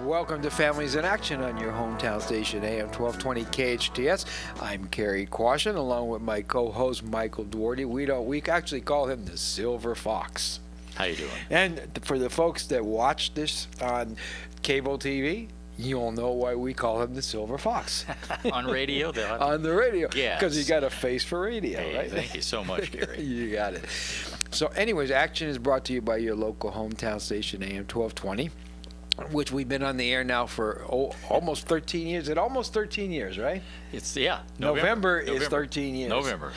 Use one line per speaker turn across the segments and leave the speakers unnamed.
Welcome to Families in Action on your hometown station, AM 1220 KHTS. I'm Cary Quashen, along with my co-host Michael Dougherty. We actually call him the Silver Fox.
How you doing?
And for the folks that watch this on cable TV, you'll know why we call him the Silver Fox.
On radio?
On the radio.
Yes.
Because he got a face for radio,
hey,
right?
Thank you so much, Gary.
You got it. So anyways, Action is brought to you by your local hometown station, AM 1220. Which we've been on the air now for almost 13 years. Almost 13 years, right? November is 13 years.
November.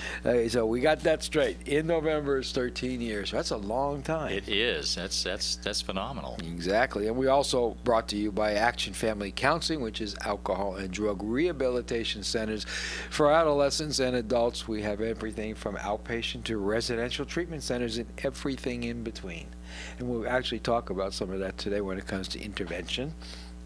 So we got that straight. In November is 13 years. That's a long time.
It is. That's phenomenal.
Exactly. And we also brought to you by Action Family Counseling, which is alcohol and drug rehabilitation centers for adolescents and adults. We have everything from outpatient to residential treatment centers and everything in between. And we'll actually talk about some of that today when it comes to intervention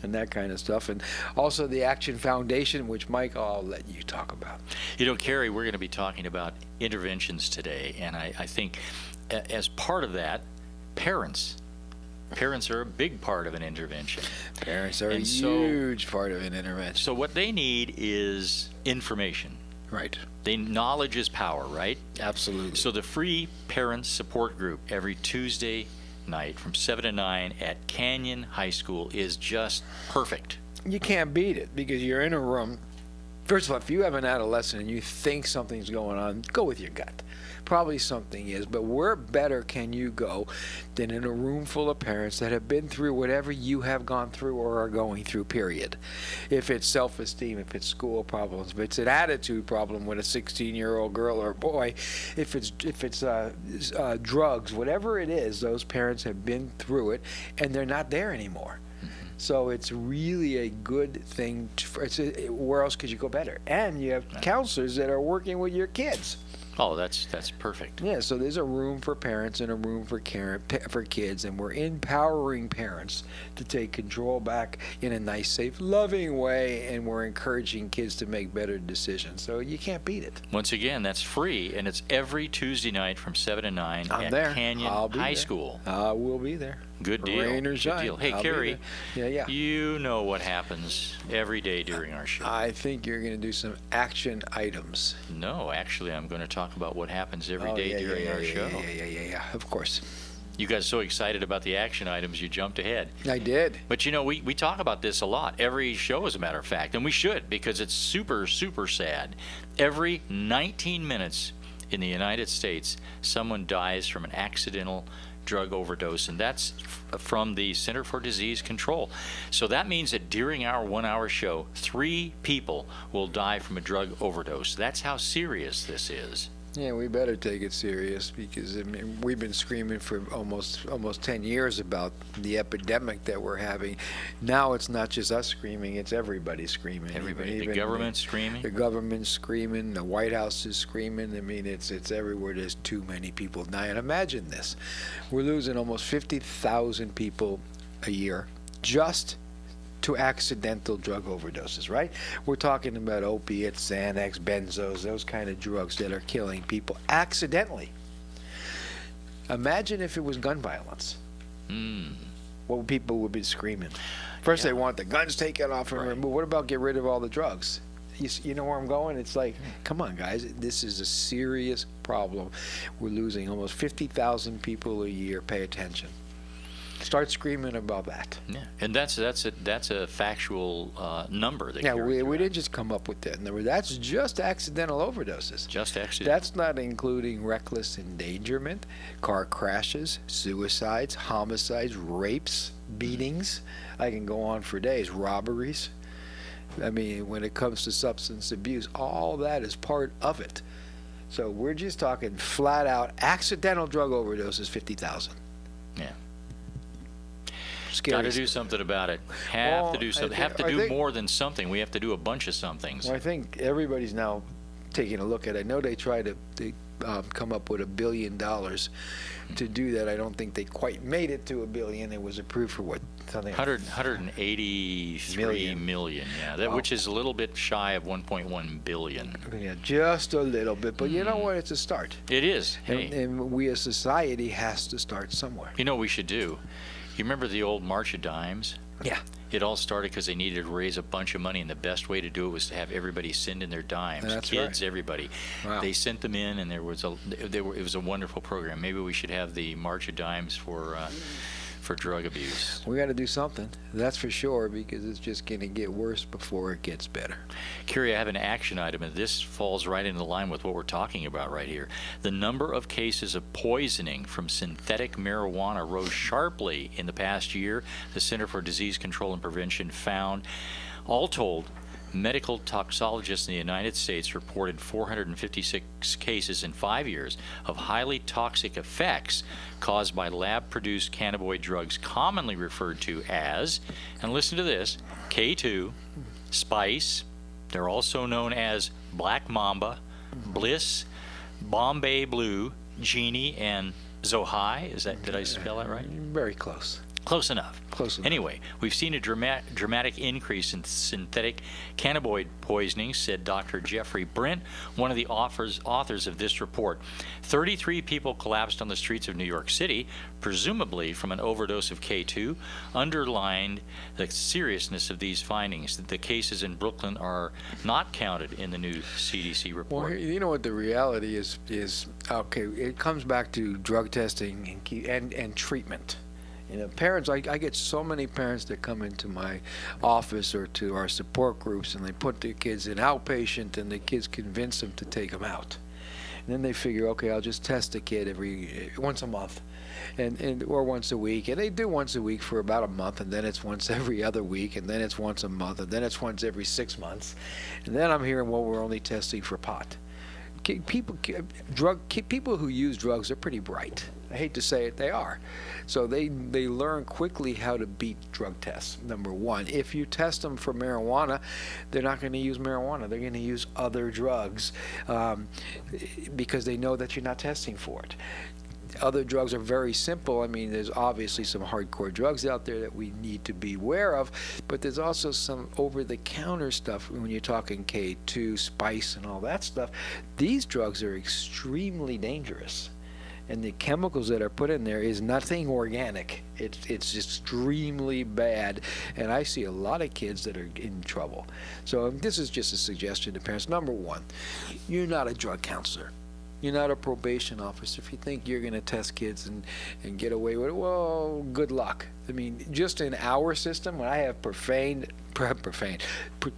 and that kind of stuff. And also the Action Foundation, which, Mike, I'll let you talk about.
You know, Cary, we're going to be talking about interventions today. And I think as part of that, parents are a big part of an intervention.
Parents are a huge part of an intervention.
So what they need is information.
Right.
Knowledge is power, right?
Absolutely.
So the free parent support group every Tuesday night from 7 to 9 at Canyon High School is just perfect.
You can't beat it because you're in a room. First of all, if you have an adolescent and you think something's going on, go with your gut. Probably something is, but where better can you go than in a room full of parents that have been through whatever you have gone through or are going through, period. If it's self-esteem, if it's school problems, if it's an attitude problem with a 16-year-old girl or boy, if it's drugs, whatever it is, those parents have been through it and they're not there anymore. So it's really a good thing. Where else could you go better? And you have counselors that are working with your kids.
Oh, that's perfect.
Yeah, so there's a room for parents and a room for kids, and we're empowering parents to take control back in a nice, safe, loving way, and we're encouraging kids to make better decisions. So you can't beat it.
Once again, that's free, and it's every Tuesday night from 7 to 9 at Canyon High School.
We'll be there.
Good deal.
Rain or shine.
Good deal. Hey, Cary,
yeah.
You know what happens every day during our show.
I think you're going to do some action items.
No, actually, I'm going to talk about what happens every day during our show.
Yeah, of course.
You guys so excited about the action items, you jumped ahead.
I did.
But, you know, we talk about this a lot. Every show, as a matter of fact, and we should because it's super, super sad. Every 19 minutes in the United States, someone dies from an accidental drug overdose, and that's from the Center for Disease Control. So that means that during our 1 hour show, 3 people will die from a drug overdose. That's how serious this is.
Yeah, we better take it serious because we've been screaming for almost 10 years about the epidemic that we're having. Now it's not just us screaming, it's everybody screaming.
Everybody. The government's screaming.
The government's screaming. The White House is screaming. I mean, it's everywhere. There's too many people dying. Imagine this. We're losing almost 50,000 people a year just to accidental drug overdoses, right? We're talking about opiates, Xanax, benzos, those kind of drugs that are killing people accidentally. Imagine if it was gun violence. What people would be screaming. First, they want the guns taken off and removed. What about get rid of all the drugs? You know where I'm going? It's like, come on, guys. This is a serious problem. We're losing almost 50,000 people a year. Pay attention. Start screaming about that.
Yeah, and that's a factual number. That
we didn't just come up with that number. That's just accidental overdoses.
Just accidental.
That's not including reckless endangerment, car crashes, suicides, homicides, rapes, beatings. I can go on for days. Robberies. I mean, when it comes to substance abuse, all that is part of it. So we're just talking flat out accidental drug overdoses, 50,000.
Yeah.
Scary.
Got to do something about it. To do something. Have to do more than something. We have to do a bunch of somethings.
Well, I think everybody's now taking a look at it. I know they tried to come up with $1 billion to do that. I don't think they quite made it to $1 billion. It was approved for what? Something
183 million. Yeah, which is a little bit shy of 1.1 billion.
Yeah, just a little bit. But you know what? It's a start.
It is. Hey.
And we as society has to start somewhere.
You know what we should do? You remember the old March of Dimes?
Yeah.
It all started because they needed to raise a bunch of money, and the best way to do it was to have everybody send in their dimes.
That's
Kids,
right.
everybody.
Wow.
They sent them in, and it was a wonderful program. Maybe we should have the March of Dimes for drug abuse.
We got to do something, that's for sure, because it's just going to get worse before it gets better.
Cary, I have an action item, and this falls right into line with what we're talking about right here. The number of cases of poisoning from synthetic marijuana rose sharply in the past year. The Center for Disease Control and Prevention found, all told, medical toxicologists in the United States reported 456 cases in 5 years of highly toxic effects caused by lab-produced cannabinoid drugs commonly referred to as, and listen to this, K2, Spice. They're also known as Black Mamba, Bliss, Bombay Blue, Genie, and Zohai. Did I spell that right?
Very close.
Close enough.
Close enough.
Anyway, we've seen a dramatic increase in synthetic cannabinoid poisoning, said Dr. Jeffrey Brent, one of the authors of this report. 33 people collapsed on the streets of New York City, presumably from an overdose of K2, underlined the seriousness of these findings. The cases in Brooklyn are not counted in the new CDC report.
Well, you know what the reality is okay, it comes back to drug testing and treatment. You know, parents, I get so many parents that come into my office or to our support groups, and they put their kids in outpatient, and the kids convince them to take them out. And then they figure, okay, I'll just test the kid once a month, or once a week. And they do once a week for about a month, and then it's once every other week, and then it's once a month, and then it's once every 6 months. And then I'm hearing, well, we're only testing for pot. People who use drugs are pretty bright. I hate to say it, they are. So they learn quickly how to beat drug tests, number one. If you test them for marijuana, they're not going to use marijuana. They're going to use other drugs because they know that you're not testing for it. Other drugs are very simple. I mean, there's obviously some hardcore drugs out there that we need to be aware of, but there's also some over-the-counter stuff when you're talking K2, Spice, and all that stuff. These drugs are extremely dangerous. And the chemicals that are put in there is nothing organic. It's extremely bad, and I see a lot of kids that are in trouble. So this is just a suggestion to parents. Number one, you're not a drug counselor. You're not a probation officer. If you think you're going to test kids and get away with it, well, good luck. I mean, just in our system, when I have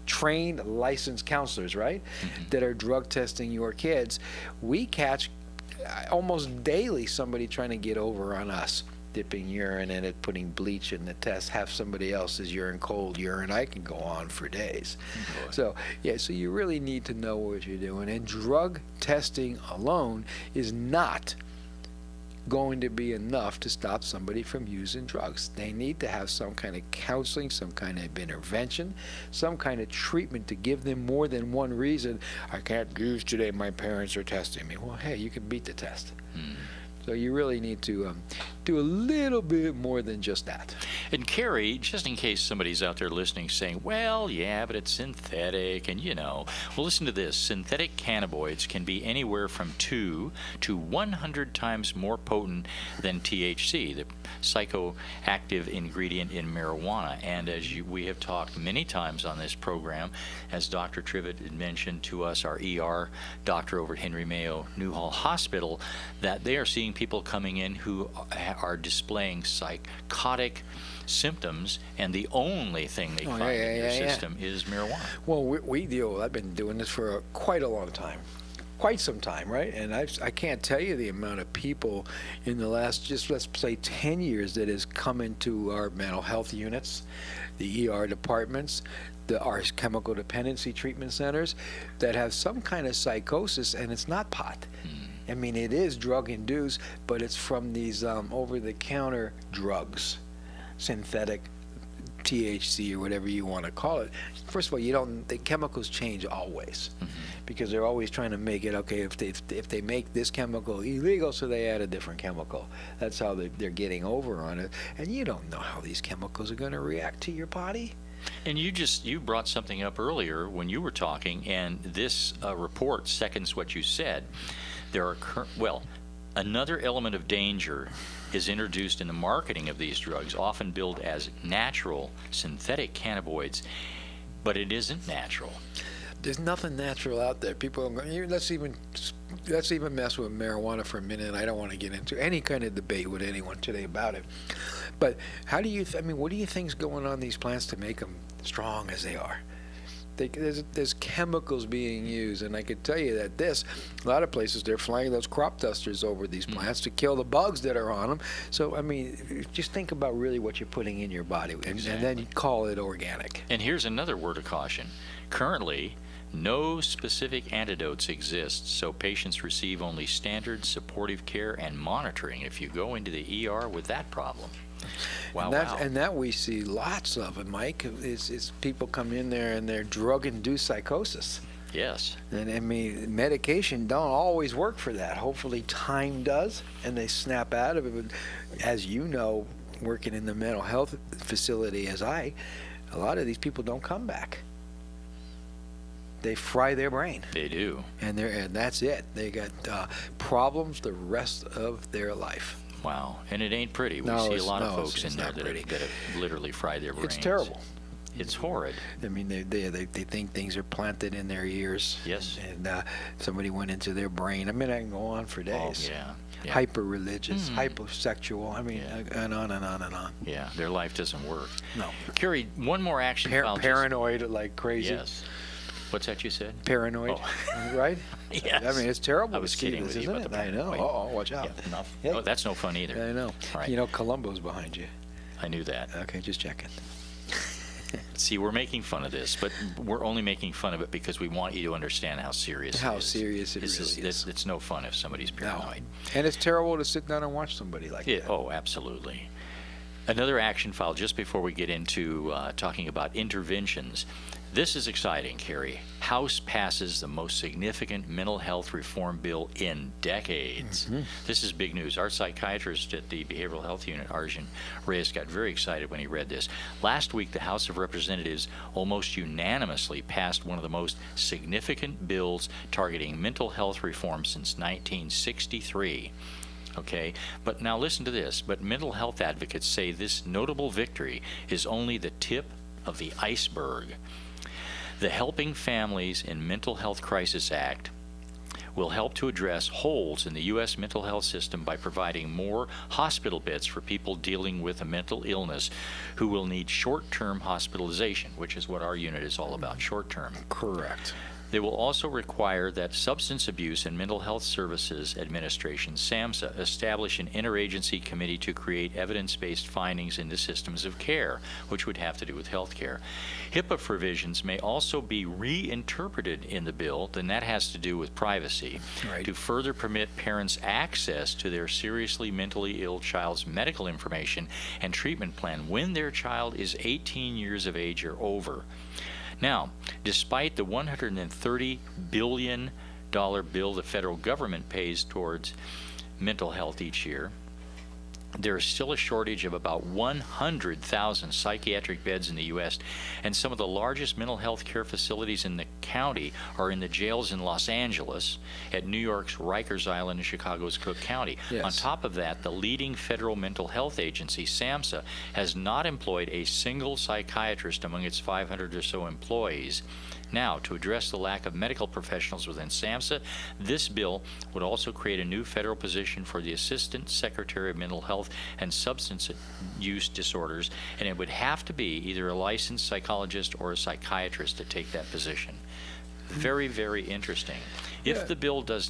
trained licensed counselors, right, that are drug testing your kids, we catch almost daily somebody trying to get over on us, dipping urine in it, putting bleach in the test, have somebody else's urine cold urine. I can go on for days. So you really need to know what you're doing, and drug testing alone is not going to be enough to stop somebody from using drugs. They need to have some kind of counseling, some kind of intervention, some kind of treatment to give them more than one reason. I can't use today, my parents are testing me. Well, hey, you can beat the test. So you really need to do a little bit more than just that.
And Cary, just in case somebody's out there listening saying, well, yeah, but it's synthetic, and well, listen to this. Synthetic cannabinoids can be anywhere from 2 to 100 times more potent than THC, the psychoactive ingredient in marijuana. And as we have talked many times on this program, as Dr. Trivett had mentioned to us, our ER doctor over at Henry Mayo Newhall Hospital, that they are seeing people coming in who are displaying psychotic symptoms, and the only thing they find in their system is marijuana.
Well, we deal. I've been doing this for quite a long time, quite some time, right? And I can't tell you the amount of people in the last, just let's say 10 years, that has come into our mental health units, the ER departments, our chemical dependency treatment centers, that have some kind of psychosis, and it's not pot. I mean, it is drug-induced, but it's from these over-the-counter drugs, synthetic THC or whatever you want to call it. First of all, the chemicals change always, because they're always trying to make it, okay, if they make this chemical illegal, so they add a different chemical. That's how they're getting over on it. And you don't know how these chemicals are going to react to your body.
And you brought something up earlier when you were talking, and this report seconds what you said. There are Another element of danger is introduced in the marketing of these drugs, often billed as natural synthetic cannabinoids, but it isn't natural.
There's nothing natural out there. People, let's even mess with marijuana for a minute. I don't want to get into any kind of debate with anyone today about it. But how do you? What do you think's going on in these plants to make them strong as they are? There's chemicals being used, and I could tell you that a lot of places they're flying those crop dusters over these plants to kill the bugs that are on them. So just think about really what you're putting in your body, and then you call it organic.
And here's another word of caution. Currently, no specific antidotes exist, so patients receive only standard supportive care and monitoring if you go into the ER with that problem. Wow,
And that we see lots of it, Mike, is people come in there and they're drug-induced psychosis.
Yes.
And medication don't always work for that. Hopefully time does, and they snap out of it. But as you know, working in the mental health facility a lot of these people don't come back. They fry their brain.
They do.
And that's it. They got problems the rest of their life.
Wow. And it ain't pretty. We see a lot of folks in there that have literally fried their brains.
It's terrible.
It's horrid.
They think things are planted in their ears.
Yes.
And somebody went into their brain. I can go on for days.
Oh, yeah.
Hyper-religious, hyposexual. And on and on and on.
Yeah, their life doesn't work.
No.
Cary, one more action file.
Paranoid like crazy.
Yes. What's that you said?
Paranoid, right?
Yes.
It's terrible.
I was kidding with you about the
I know.
paranoid.
Watch out.
Yeah, enough.
Yeah.
Oh, that's no fun either.
I know.
Right.
Columbo's behind you.
I knew that.
Okay, just checking.
See, we're making fun of this, but we're only making fun of it because we want you to understand how serious it is.
How serious it really is.
It's no fun if somebody's paranoid.
No. And it's terrible to sit down and watch somebody like that.
Oh, absolutely. Another action file just before we get into talking about interventions. This is exciting, Cary. House passes the most significant mental health reform bill in decades. Mm-hmm. This is big news. Our psychiatrist at the Behavioral Health Unit, Arjun Reyes, got very excited when he read this. Last week, the House of Representatives almost unanimously passed one of the most significant bills targeting mental health reform since 1963. Okay, but now listen to this. But mental health advocates say this notable victory is only the tip of the iceberg. The Helping Families in Mental Health Crisis Act will help to address holes in the U.S. mental health system by providing more hospital beds for people dealing with a mental illness who will need short-term hospitalization, which is what our unit is all about, short-term.
Correct.
They will also require that Substance Abuse and Mental Health Services Administration, SAMHSA, establish an interagency committee to create evidence-based findings into systems of care, which would have to do with health care. HIPAA provisions may also be reinterpreted in the bill, then that has to do with privacy,
right,
to further permit parents access to their seriously mentally ill child's medical information and treatment plan when their child is 18 years of age or over. Now, despite the $130 billion bill the federal government pays towards mental health each year, there is still a shortage of about 100,000 psychiatric beds in the U.S., and some of the largest mental health care facilities in the county are in the jails in Los Angeles, at New York's Rikers Island, and Chicago's Cook County.
Yes.
On top of that, the leading federal mental health agency, SAMHSA, has not employed a single psychiatrist among its 500 or so employees. Now, to address the lack of medical professionals within SAMHSA, this bill would also create a new federal position for the Assistant Secretary of Mental Health and Substance Use Disorders, and it would have to be either a licensed psychologist or a psychiatrist to take that position. Very, very interesting. If the bill does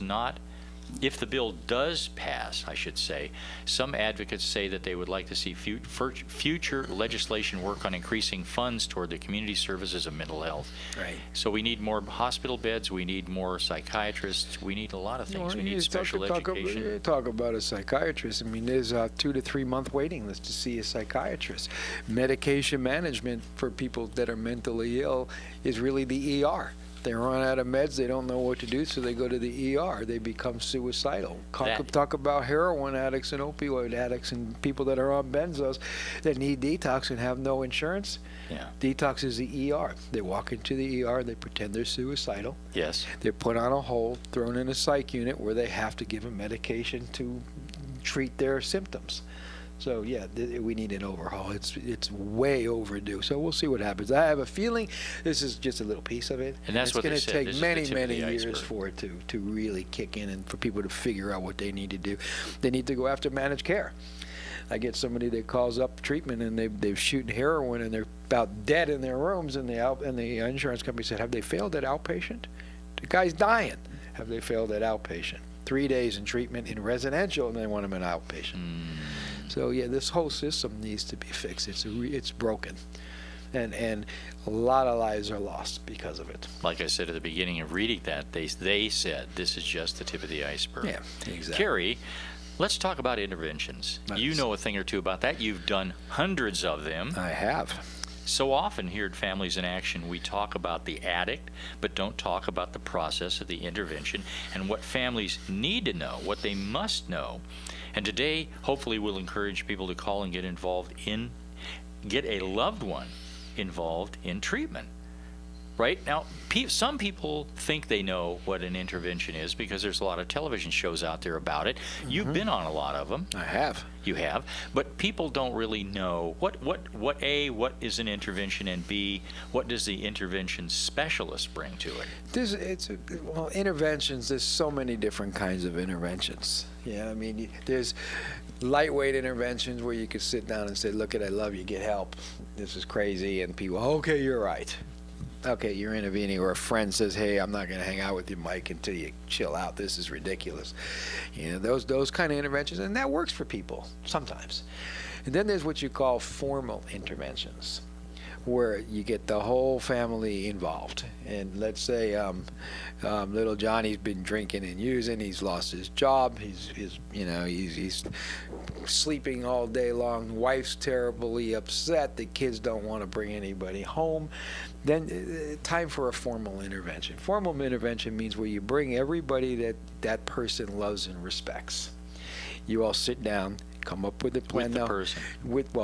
pass, I should say, some advocates say that they would like to see future legislation work on increasing funds toward the community services of mental health.
Right.
So we need more hospital beds, we need more psychiatrists, we need a lot of things. We need special education.
Talk about a psychiatrist. there's a 2 to 3 month waiting list to see a psychiatrist. Medication management for people that are mentally ill is really the ER. They run out of meds. They don't know what to do, so they go to the ER. They become suicidal. Talk about heroin addicts and opioid addicts and people that are on benzos that need detox and have no insurance.
Yeah.
Detox is the ER. They walk into the ER. They pretend they're suicidal.
Yes.
They're put on a hold, thrown in a psych unit where they have to give them medication to treat their symptoms. So yeah, we need an overhaul. It's way overdue. So we'll see what happens. I have a feeling this is just a little piece of it.
And that's what they
it's
said.
going to
This
take
is the
many,
tip of
many
the
years
iceberg.
for it to really kick in and for people to figure out what they need to do. They need to go after managed care. I get somebody that calls up treatment and they've shooting heroin and they're about dead in their rooms, and the insurance company said, have they failed at outpatient? The guy's dying. Have they failed at outpatient? 3 days in treatment in residential, and they want him in outpatient. So yeah, this whole system needs to be fixed. It's broken, and a lot of lives are lost because of it.
Like I said at the beginning of reading that, they said this is just the tip of the iceberg.
Yeah, exactly.
Cary, let's talk about interventions. You know a thing or two about that. You've done hundreds of them.
I have.
So often here at Families in Action, we talk about the addict, but don't talk about the process of the intervention and what families need to know, what they must know. And today, hopefully, we'll encourage people to call and get a loved one involved in treatment. Right? Now, some people think they know what an intervention is because there's a lot of television shows out there about it. You've been on a lot of them.
I have.
You have. But people don't really know what is an intervention, and B, what does the intervention specialist bring to it?
Interventions, there's so many different kinds of interventions. Yeah, I mean, there's lightweight interventions where you could sit down and say, look, I love you, get help. This is crazy. And people, okay, you're right. Okay, you're intervening. Or a friend says, hey, I'm not going to hang out with you, Mike, until you chill out. This is ridiculous. You know, those kind of interventions, and that works for people sometimes. And then there's what you call formal interventions, where you get the whole family involved. And let's say little Johnny's been drinking and using. He's lost his job. He's sleeping all day long. Wife's terribly upset. The kids don't want to bring anybody home. Then time for a formal intervention. Formal intervention means where you bring everybody that person loves and respects. You all sit down, come up with a plan.
With the person.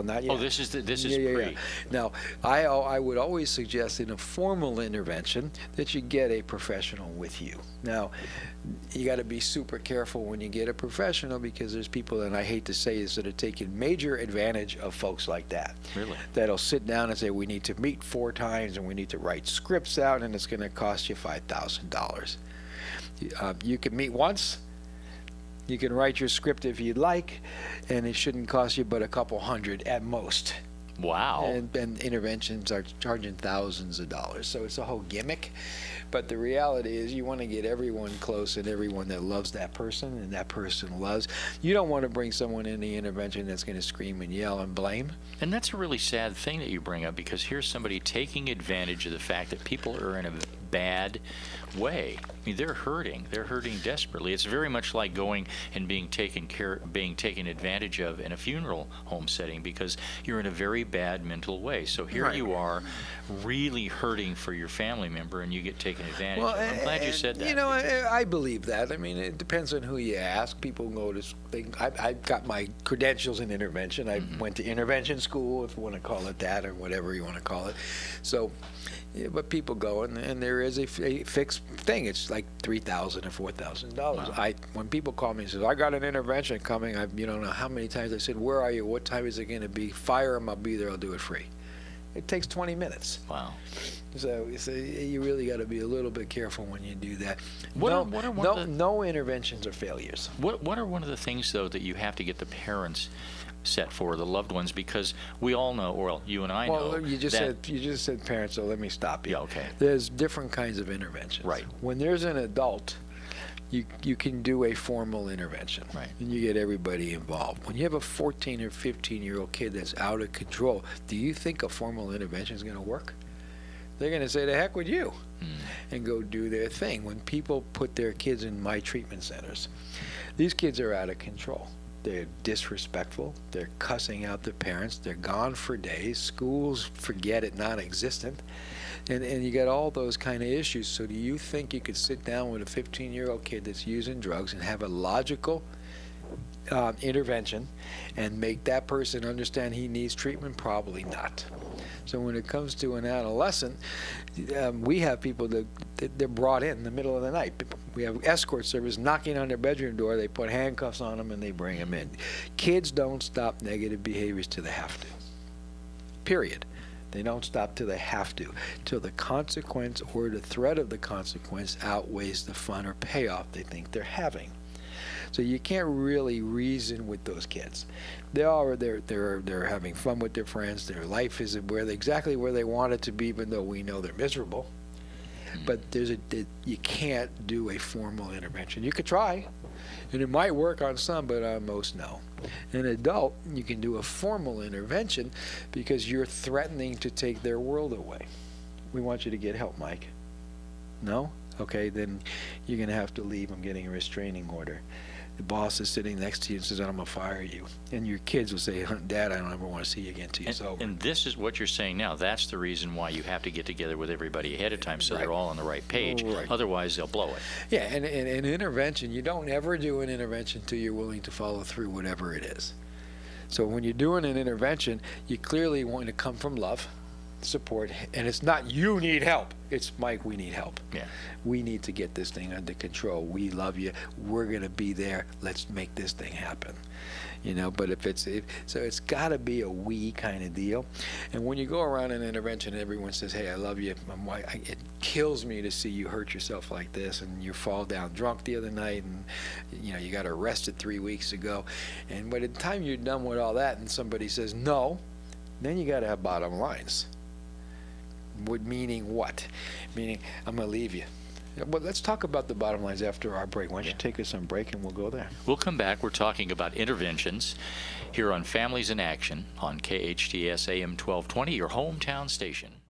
Not yet.
Oh, this is pre.
Yeah. Now, I would always suggest in a formal intervention that you get a professional with you. Now, you got to be super careful when you get a professional, because there's people, and I hate to say this, that are taking major advantage of folks like that.
Really?
That'll sit down and say, we need to meet 4 times and we need to write scripts out, and it's going to cost you $5,000. You can meet once. You can write your script if you'd like, and it shouldn't cost you but a couple hundred at most.
Wow.
And interventions are charging thousands of dollars. So it's a whole gimmick. But the reality is you want to get everyone close and everyone that loves that person and that person loves. You don't want to bring someone in the intervention that's going to scream and yell and blame.
And that's a really sad thing that you bring up, because here's somebody taking advantage of the fact that people are in a bad way. I mean, they're hurting desperately. It's very much like going and being taken advantage of in a funeral home setting, because you're in a very bad mental way. So here
Right.
you are, really hurting for your family member, and you get taken advantage of. I'm glad you said that.
You know, I believe that. I mean, it depends on who you ask. People go to think. I got my credentials in intervention. I went to intervention school, if you want to call it that, or whatever you want to call it. So, yeah, but people go, and there is a fixed thing. It's like $3,000 or $4,000.
Wow.
When people call me and says, I got an intervention coming, you don't know how many times I said, where are you? What time is it going to be? Fire them. I'll be there. I'll do it free. It takes 20 minutes.
Wow.
So you really got to be a little bit careful when you do that. No interventions are failures.
What are one of the things, though, that you have to get the parents set for, the loved ones? Because we all know, or you and I know.
Well, you just said parents, so let me stop you.
Yeah, okay.
There's different kinds of interventions.
Right.
When there's an adult, you can do a formal intervention.
Right.
And you get everybody involved. When you have a 14 or 15-year-old kid that's out of control, do you think a formal intervention is going to work? They're going to say, the heck with you, and go do their thing. When people put their kids in my treatment centers, these kids are out of control. they're disrespectful, they're cussing out their parents, they're gone for days, schools forget it non-existent, and you got all those kind of issues. So do you think you could sit down with a 15-year-old kid that's using drugs and have a logical intervention and make that person understand he needs treatment? Probably not. So when it comes to an adolescent, we have people that they're brought in the middle of the night. We have escort service knocking on their bedroom door. They put handcuffs on them and they bring them in. Kids don't stop negative behaviors till they have to. Period. They don't stop till they have to, till the consequence or the threat of the consequence outweighs the fun or payoff they think they're having. So you can't really reason with those kids. They're having fun with their friends. Their life is exactly where they want it to be, even though we know they're miserable. But you can't do a formal intervention. You could try, and it might work on some, but on most, no. An adult, you can do a formal intervention because you're threatening to take their world away. We want you to get help, Mike. No? Okay, then you're going to have to leave. I'm getting a restraining order. The boss is sitting next to you and says, I'm going to fire you. And your kids will say, Dad, I don't ever want to see you again till it's over.
And this is what you're saying now. That's the reason why you have to get together with everybody ahead of time so they're all on the right page.
Right.
Otherwise, they'll blow it.
Yeah, and an intervention, you don't ever do an intervention until you're willing to follow through whatever it is. So when you're doing an intervention, you clearly want to come from love, support, and it's not you need help. It's Mike, we need help.
Yeah.
We need to get this thing under control. We love you. We're going to be there. Let's make this thing happen. But so it's got to be a we kind of deal. And when you go around an intervention and everyone says, hey, I love you, it kills me to see you hurt yourself like this, and you fall down drunk the other night, and you got arrested 3 weeks ago. And by the time you're done with all that and somebody says no, then you got to have bottom lines. Meaning what? Meaning, I'm going to leave you. Well, let's talk about the bottom lines after our break. Why don't you take us on break and we'll go there.
We'll come back. We're talking about interventions here on Families in Action on KHTS AM 1220, your hometown station.